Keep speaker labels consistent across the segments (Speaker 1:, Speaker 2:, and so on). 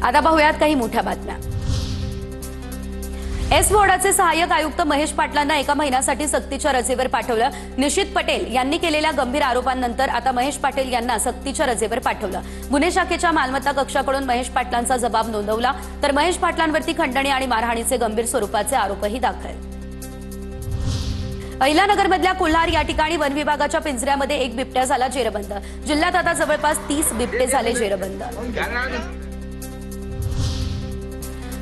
Speaker 1: आता पाहूयात काही मोठ्या बातम्या। एस बोर्डाचे सहाय्यक आयुक्त महेश पाटलांना एका महिन्यासाठी सक्तीच्या रजेवर पाठवलं। निशित पटेल यांनी केलेल्या गंभीर आरोपांनंतर आता महेश पाटील यांना सक्तीच्या रजेवर पाठवलं। गुन्हे शाखेच्या मालमत्ता कक्षाकडून महेश पाटलांचा जबाब नोंदवला, तर महेश पाटलांवरती खंडणी आणि मारहाणीचे गंभीर स्वरूपाचे आरोपही दाखल। अहिल्यानगरमधल्या कुल्हार या ठिकाणी वन विभागाच्या पिंजऱ्यामध्ये एक बिबट्या झाला जेरबंद। जिल्ह्यात आता जवळपास 30 बिबटे झाले जेरबंद।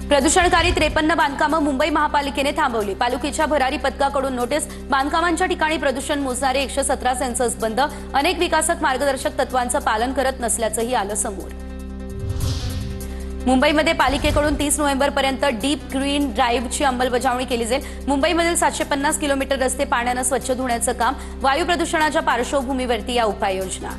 Speaker 1: प्रदूषणकारी 53 बांधकामं मुंबई महापालिकेने थांबवली। पालिकेच्या भरारी पथकाकडून नोटीस। बांधकामांच्या ठिकाणी प्रदूषण मोजणारे 117 सेन्सर्स बंद। अनेक विकासक मार्गदर्शक तत्वांचं पालन करत नसल्याचंही आलं समोर। मुंबईमध्ये पालिकेकडून 30 नोव्हेंबरपर्यंत डीप ग्रीन ड्राईव्हची अंमलबजावणी केली जाईल। मुंबईमधील 750 किलोमीटर रस्ते पाण्यानं स्वच्छ धुण्याचं काम। वायू प्रदूषणाच्या पार्श्वभूमीवरती या उपाययोजना।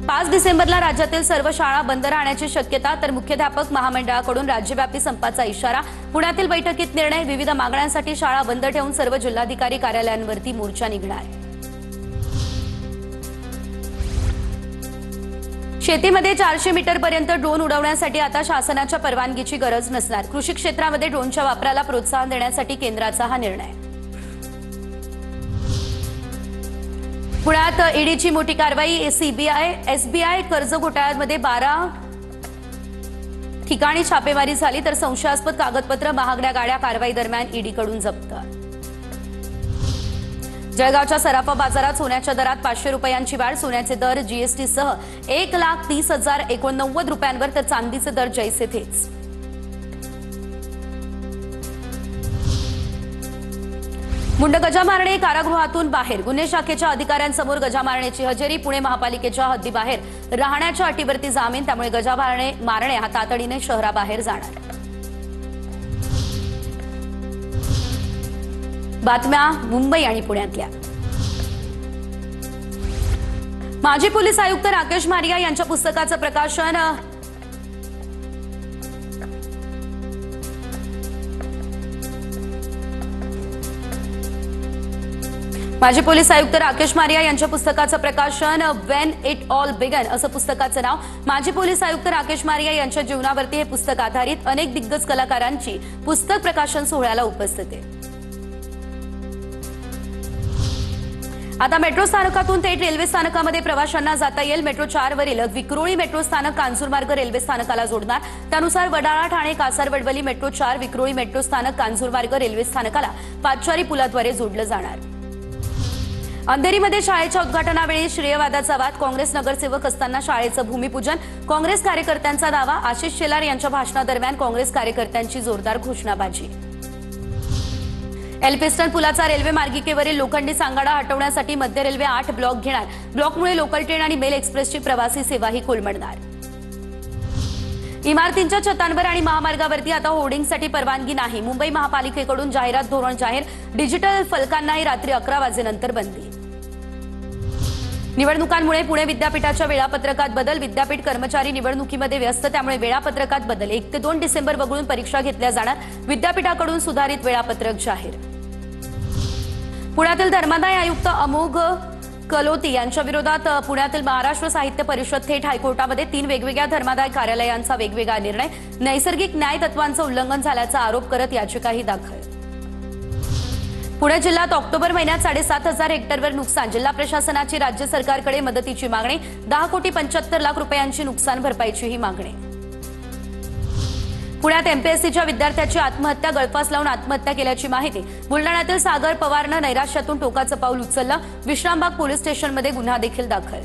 Speaker 1: 5 डिसेंबरला राज्यातील सर्व शाळा बंद राहण्याची शक्यता, तर मुख्याध्यापक महामंडळाकडून राज्यव्यापी संपाचा इशारा। पुण्यातील बैठकीत निर्णय। विविध मागण्यांसाठी शाळा बंद ठेवून सर्व जिल्हाधिकारी कार्यालयांवरती मोर्चा निघणार। शेतीमध्ये 400 मीटरपर्यंत ड्रोन उडवण्यासाठी आता शासनाच्या परवानगीची गरज नसणार। कृषी क्षेत्रामध्ये ड्रोनच्या वापराला प्रोत्साहन देण्यासाठी केंद्राचा हा निर्णय। पुण्यात ईडीची मोठी कारवाई। एसबीआय कर्ज घोटाळ्यामध्ये 12 ठिकाणी छापेमारी झाली, तर संशयास्पद कागदपत्र, महागड्या गाड्या कारवाई दरम्यान ईडीकडून जप्त। जळगावच्या सराफा बाजारात सोन्याच्या दरात 500 रुपयांची वाढ। सोन्याचे दर जीएसटी सह 1,30,089 रुपयांवर, तर चांदीचे दर जैसे थेच। मुंड गजामारणे कारागृहातून बाहेर। गुन्हे शाखेच्या अधिकाऱ्यांसमोर गजामारणेची हजेरी। पुणे महापालिकेच्या हद्दीबाहेर राहण्याच्या अटीवरती जामीन, त्यामुळे गजामारणे हा तातडीने शहराबाहेर जाणार। बातम्या मुंबई आणि पुण्यातल्या। माजी पोलीस आयुक्त राकेश मारिया यांच्या पुस्तकाचं प्रकाशन। माजी पोलीस आयुक्त राकेश मारिया यांच्या पुस्तकाचं प्रकाशन। व्हेन इट ऑल बिगन असं पुस्तकाचं नाव। माजी पोलीस आयुक्त राकेश मारिया यांच्या जीवनावरती हे पुस्तक आधारित। अनेक दिग्गज कलाकारांची पुस्तक प्रकाशन सोहळ्याला उपस्थिती। आता मेट्रो स्थानकातून थेट रेल्वे स्थानकामध्ये प्रवाशांना जाता येईल। मेट्रो 4 वरील विक्रोळी मेट्रो स्थानक कांजूरमार्ग रेल्वे स्थानकाला जोडणार। त्यानुसार वडाळा, ठाणे, कासारवडवली मेट्रो 4 विक्रोळी मेट्रो स्थानक कांजूरमार्ग रेल्वे स्थानकाला पादचारी पुलाद्वारे जोडलं जाणार। अंधेरीमध्ये शाळेच्या उद्घाटनावेळी श्रेयवादाचा वाद। काँग्रेस नगरसेवक असताना शाळेचं भूमिपूजन। काँग्रेस कार्यकर्त्यांचा दावा। आशिष शेलार यांच्या भाषणादरम्यान काँग्रेस कार्यकर्त्यांची जोरदार घोषणाबाजी। एल्फिस्टन पुलाचा रेल्वे मार्गिकेवरील लोखंडी सांगाडा हटवण्यासाठी मध्य रेल्वे 8 ब्लॉक घेणार। ब्लॉकमुळे लोकल ट्रेन आणि मेल एक्सप्रेसची प्रवासी सेवाही कोलमडणार। इमारतींच्या छतांवर आणि महामार्गावरती आता होर्डिंगसाठी परवानगी नाही। मुंबई महापालिकेकडून जाहिरात धोरण जाहीर। डिजिटल फलकांनाही रात्री 11 वाजेनंतर बंदी। निवडणुकांमुळे पुणे विद्यापीठाच्या वेळापत्रकात बदल। विद्यापीठ कर्मचारी निवडणुकीमध्ये व्यस्त, त्यामुळे वेळापत्रकात बदल। 1 ते 2 डिसेंबर वगळून परीक्षा घेतल्या जाणार। विद्यापीठाकडून सुधारित वेळापत्रक जाहीर। पुण्यातील धर्मादाय आयुक्त अमोघ कलोती यांच्या विरोधात पुण्यातील महाराष्ट्र साहित्य परिषद थेट हायकोर्टामध्ये 3 वेगवेगळ्या धर्मादाय कार्यालयांचा वेगवेगळा निर्णय। नैसर्गिक न्याय तत्वांचं उल्लंघन झाल्याचा आरोप करत याचिकाही दाखल। पुणे जिल्ह्यात ऑक्टोबर महिन्यात 7,500 हेक्टरवर नुकसान। जिल्हा प्रशासनाची राज्य सरकारकडे मदतीची मागणी। 10,75,00,000 रुपयांची नुकसान भरपाईचीही मागणी। पुण्यात एमपीएससीच्या विद्यार्थ्याची आत्महत्या। गळफास लावून आत्महत्या केल्याची माहिती। बुलढाण्यातील सागर पवारनं नैराश्यातून टोकाचं पाऊल उचललं। विश्रामबाग पोलीस स्टेशनमध्ये गुन्हा देखील दाखल।